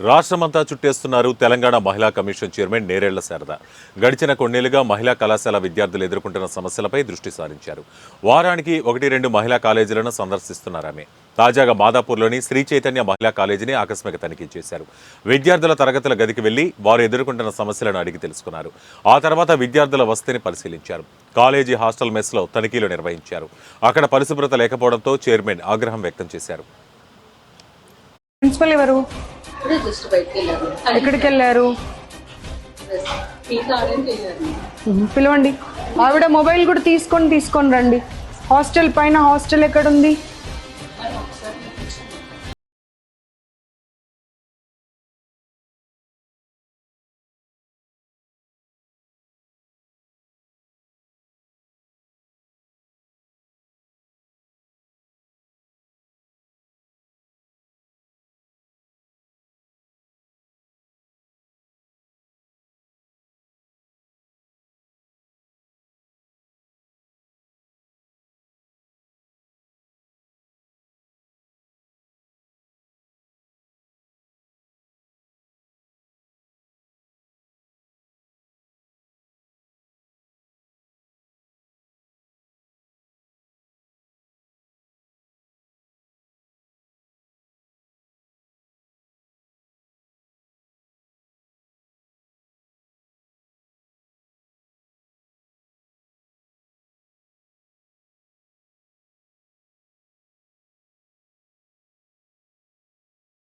రాష్ట్రమంతా చుట్టేస్తున్నారు తెలంగాణ మహిళా commission chairman Nerella Sharada. గడిచిన కొన్నేళ్లుగా మహిళా కళాశాల విద్యార్థులు ఎదుర్కొంటున్న సమస్యలపై దృష్టి సారించారు. వారానికి 1-2 మహిళా కాలేజీలను సందర్శిస్తున్నారు ఆమె. తాజాగా మాదాపూర్లోని శ్రీ చైతన్య మహిళా కాలేజీని ఆకస్మిక తనిఖీ చేశారు. విద్యార్థుల తరగతుల గదికి వెళ్లి వారు ఎదుర్కొంటున్న సమస్యలను అడిగి తెలుసుకున్నారు. ఆ తర్వాత విద్యార్థుల వసతిని పరిశీలించారు. కాలేజీ హాస్టల్ మెస్లో తనిఖీలు నిర్వహించారు. అక్కడ పరిశుభ్రత లేకపోవడంతో చైర్మన్ ఆగ్రహం వ్యక్తం చేశారు. ప్రిన్సిపల్ ఎవరు? ఎక్కడికి వెళ్ళారు? పిలవండి. ఆవిడ మొబైల్ కూడా తీసుకొని రండి. హాస్టల్ పైన హాస్టల్ ఎక్కడుంది?